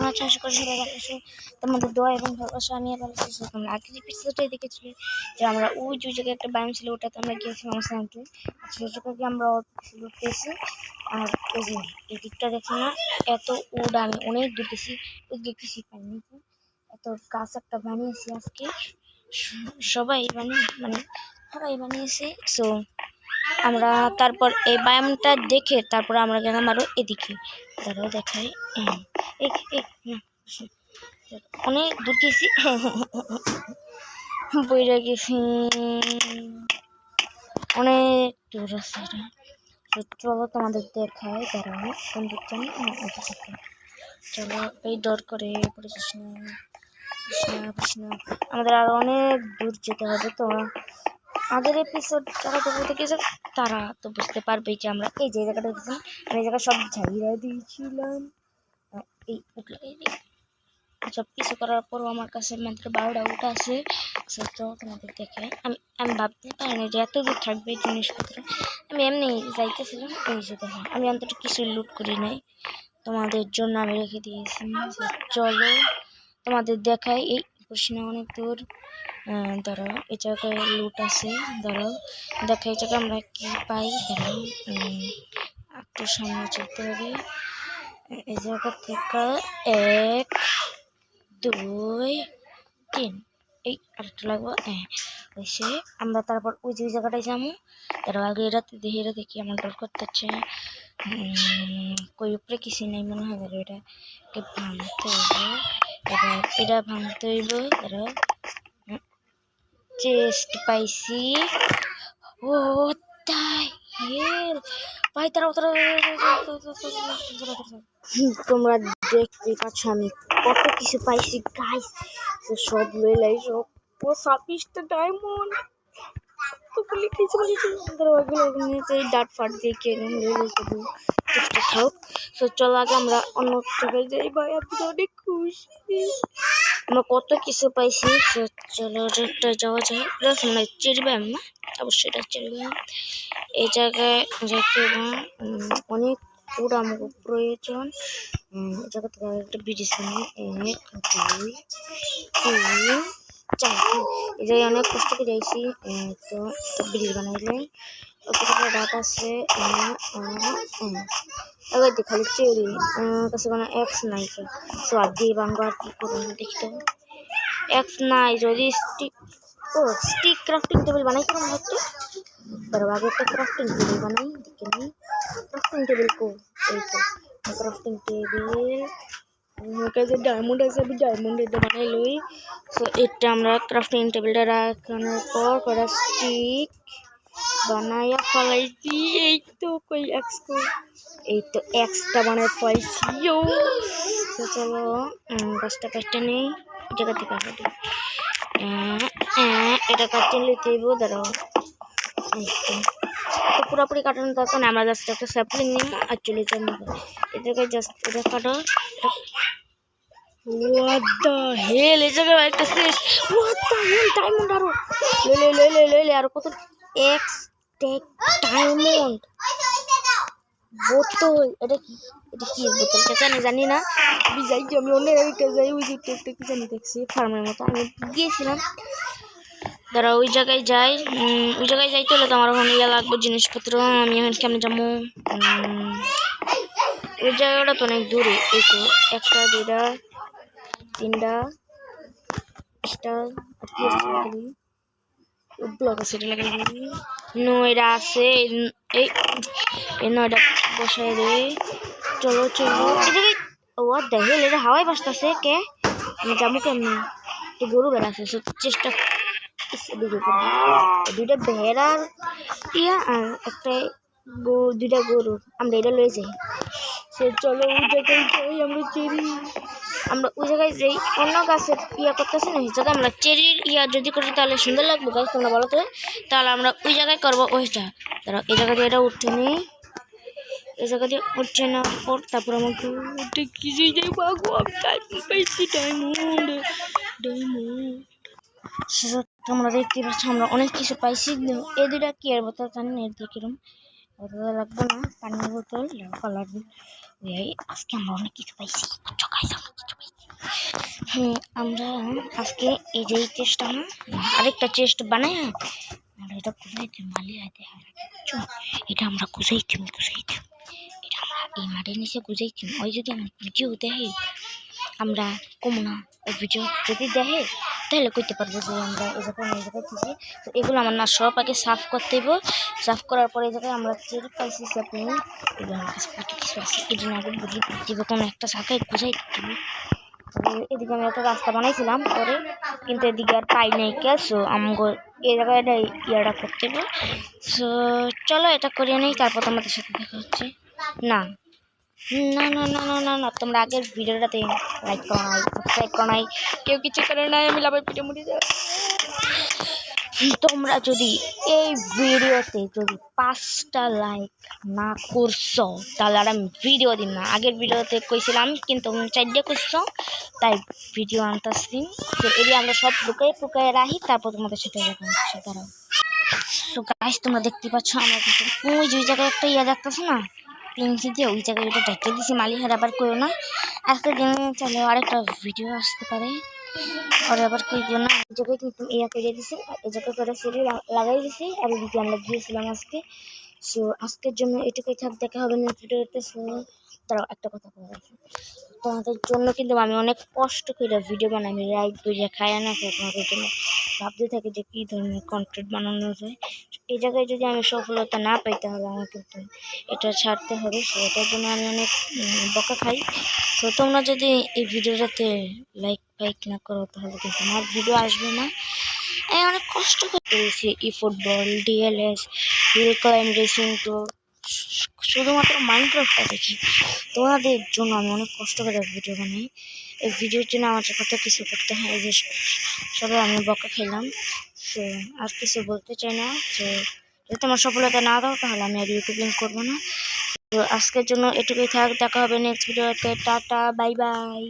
আছো? আশা করি সবাই ভালো আছো। তোমাদের দোয়া এবং ভালোবাসা আমি ভালো আছি। তোমরা আগের এপিসোডে দেখেছিলে যে আমরা ওই যে জায়গায় একটা বায়ুম ছিল, ওটাতে আমরা গিয়েছিলাম আমার সাথে। সেটাকে আমরা পেয়েছি। আর এই যে এই দিকটা দেখছি না, এত উড়ান অনেক দূর গেছি, ওই দেখতেছি পাইনি। এত গাছ একটা বানিয়েছি আজকে, সবাই সবাই বানিয়েছে। সো আমরা তারপর এই ব্যায়ামটা দেখে তারপর আমরা গেলাম আরো এদিকে। তারপর দেখাই অনেক দূর গেছি, বইরা গেছি, অনেক দূর আছে। চলো তোমাদের দেখায়, দাঁড়াও কোন দিক জানি। চলো এই ডর করে কৃষ্ণ কৃষ্ণ। আমাদের আরো অনেক দূর যেতে হবে। তো আগের এপিসোড যারা দেখেছে তারা তো বুঝতে পারবে যে আমরা এই যে জায়গাটা দেখেছিলাম, আমি এই জায়গা সব ঝালিয়ে দিয়েছিলাম। এই সব কিছু করার পরও আমার কাছে মাত্র 12টা উঠে আসে। তো তোমাদের দেখে আমি ভাবতে পারিনি যে এত দূর থাকবে জিনিসপত্র। আমি এমনি যাইতেছিলাম, এই যে দেখো আমি অন্তত কিছু লুট করি নাই, তোমাদের জন্য আমি রেখে দিয়েছি। চলো তোমাদের দেখাই। এই প্রশ্ন অনেক দূর, ধরো এই জায়গায় লুট আছে, ধরো দেখো এই জায়গায় আমরা কি পাই। ধরো একটু সামনে যেতে হবে। এই জায়গা থেকে 1 2 3 এই আরেকটা লাগবো। হয়েছে, আমরা তারপর ওই যে জায়গাটায় যাবো। তারপর আগে এটা দেখি আমার ডর করতেছে। কই উপরে কিছু নেই মনে হয়। ধরো এটাকে ভাঙতে হইব, এবার এটা ভাঙতে হইব। ধরো চেস্ট পাইছি। ও তাই ভাই, তোমরা দেখতে পাচ্ছ আমি কত কিছু পাইছি গাইস। সব লইলাই, সব 26টা ডায়মন্ড ডাট ফাট দিয়ে চেষ্টা থাক। তো চলো আগে আমরা অন্য জায়গায় যাই। ভাই আপনি অনেক খুশি, আমরা কত কিছু পাইছি। চলো একটা যাওয়া যায়। আমরা চেরি ব্যায়াম না, অবশ্যই এটা চেরি ব্যায়াম। এই জায়গায় যেতে অনেক পুরো আমাকে প্রয়োজন। এই জায়গা থেকে একটা ব্রিজ বানাই। 1 2 3 4 এই জায়গায় অনেক কষ্ট করে যাইছি। তো একটা ব্রিজ বানাইলে ওখানে রাত আছে। এবার খালি চেরি কাছে কোনো এক্স নাই, সোয়াদ দিয়ে ভাঙবো আর কি করবো দেখতে। এক্স নাই, যদি স্টিক ক্রাফটিং টেবিল বানাই কেমন হচ্ছে। তার আগে একটা ক্রাফটিং টেবিল বানাই, দেখে নিই ক্রাফটিং টেবিল কো। এই তো ক্রাফটিং টেবিল, আমার কাছে ডায়মন্ড আছে, আমি ডায়মন্ড এটা বানাই লই। সো এটা আমরা ক্রাফটিং টেবিলটা রাখানোর পর করা স্টিক বানাইয়া ফেলাইছি। এই তো কই এক্স কই, এই তো এক্সটা বানাই ফেলাইছি। চলো গাছটা কাটতে নেই, জায়গা থেকে কাটি। এটা কাটতে নিতে হইব। দাঁড়াও, তো পুরোপুরি কাটানোর দরকার না, আমরা জাস্ট একটা স্যাপলিং নিই আর চলে যাবো। এটাকে জাস্ট এটা কাটো। What the hell, এই জায়গায় একটা শেষ। What the hell, ডায়মন্ড আরো লইলে আরো কত এক্স টেক ডায়মন্ড বোতল। এটা কি বোতলটা জানি না। আমি যাই, আমি অন্য একটা যাই, ওই যে একটা কি জানি দেখছি ফার্মের মতো, আমি গিয়েছিলাম। দাঁড়া ওই জায়গায় যাই, ওই জায়গায় যাইতে হলে তো আমার ওখানে ইয়ে লাগবে জিনিসপত্র। আমি এখন কেমন যাবো, ওই জায়গাটা তো অনেক দূরে। এই তো 1 2 3 ব্লক আছে, এটা লাগাই দিই। নয়টা আছে, এই নয়টা বসাই রে। চলো এই জায়গায় ও দেখে এটা হাওয়াই বাসতেছে কে, আমি যাবো কেমনি। তো গরু বেড়া আছে, চেষ্টা 2টা ভেড়ার ইয়া আর একটা 2টা গরু, আমরা এটা লয়ে যাই। সে চলো ওই জায়গায় যাই, আমরা ওই জায়গায় যাই। অন্য গাছের ইয়া করতেছি না, এই জায়গায় আমরা চেরির ইয়া যদি করি তাহলে সুন্দর লাগবে গাছ, তোমরা বলো তো। তাহলে আমরা ওই জায়গায় করবো ওইটা। তারা এই জায়গা দিয়ে এটা উঠতে নেই, এই জায়গা দিয়ে উঠছে না পর তারপর আমাকে উঠে কিছু যাই বাগো। আমি ডায়মন্ড পাইছি, ডায়মন্ড। তোমরা দেখতে পাচ্ছ আমরা অনেক কিছু পাইছি। এই 2টা কি এর বোতল জানি না, এর দিয়ে কিরম বোতল লাগবে না, পানির বোতল কালার। আজকে আমরা অনেক কিছু পাইছি। আমরা আজকে এই যে চেস্টটা না আরেকটা চেস্ট বানাই আমরা এটা কুচাইছি মালি হাতে বুঝছো এটা আমরা কুচাইছি এটা আমরা এই মাটির নিচে গুজাইছি ওই যদি আমার ভিডিও দেখে আমরা কমো না ওই ভিডিও যদি দেখে তাহলে করতে পারবো যে আমরা এই জায়গায় থেকে তো এগুলো আমার না সব আগে সাফ করতে হইব সাফ করার পরে এই জায়গায় আমরা চেরি পাইছি আপনি এগুলো আমার কাছে কত কিছু আছে এই জন্য আগে বুঝি দিব কোনো একটা শাখায় গুজাই দিব এদিকে আমি একটা রাস্তা বানাইছিলাম পরে কিন্তু এদিকে আর পাই নাই কে সো আমগো এই জায়গায় ইয়াটা করতে হবে সো চলো এটা করে নেই তারপর তোমাদের সাথে দেখা হচ্ছে না না না না না না না তোমরা আগের ভিডিওটাতে লাইক করো নাই সাবস্ক্রাইব করো নাই কেউ কিছু করে নাই আমি লাভের পিঠে মুড়ি দেব তোমরা যদি এই ভিডিওতে যদি 5টা লাইক না করছো তাহলে আর আমি ভিডিও দিন না আগের ভিডিওতে কইছিলাম কিন্তু 4টা করছো তাই ভিডিও আনতেছি তো এটি আমরা সব লুকাই রাখি তারপর তোমাদের সাথে দেখা হচ্ছে দাঁড়াও তো গাইস তোমরা দেখতে পাচ্ছ আমার কিন্তু ওই যে জায়গায় একটা ইয়া দেখতেছো না পিঙ্কি দিয়ে ওই জায়গায় ওটা ঢেকে দিছি মালিহার আবার কেউ না আজকের দিনে চাইলে আরেকটা ভিডিও আসতে পারে আর আবার কই দিও না এই জায়গায় কিন্তু ইয়া করে দিছি এই জায়গায় করে সিঁড়ি লাগাই দিছি আর এদিকে আমরা গিয়েছিলাম আজকে সো আজকের জন্য এটুকুই থাক দেখা হবে না ভিডিওতে সো তারা একটা কথা বলা আছে তোমাদের জন্য কিন্তু আমি অনেক কষ্ট করে ভিডিও বানাই আমি রাইড করে খাই না তোমাদের জন্য ভাবতে থাকি যে কী ধরনের কন্টেন্ট বানানো যায় এই জায়গায় যদি আমি সফলতা না পাই তাহলে আমার কিন্তু এটা ছাড়তে হবে সো এটার জন্য আমি অনেক বকা খাই তো তোমরা যদি এই ভিডিওটাতে লাইক না করো তাহলে কিন্তু আমার ভিডিও আসবে না অনেক কষ্ট করেছি eFootball DLS hill climb racing তো শুধুমাত্র মাইনক্রাফটটা দেখি তোমাদের জন্য আমি অনেক কষ্ট করে ভিডিও বানাই এই ভিডিওর জন্য আমার কত কিছু করতে হয় যে সবাই আমি বকা খেলাম সো আর কিছু বলতে চাই না যে যদি তোমার সফলতা না দাও তাহলে আমি আর ইউটিউবিং করবো না তো আজকের জন্য এটুকুই থাক দেখা হবে নেক্সট ভিডিওতে টাটা বাই বাই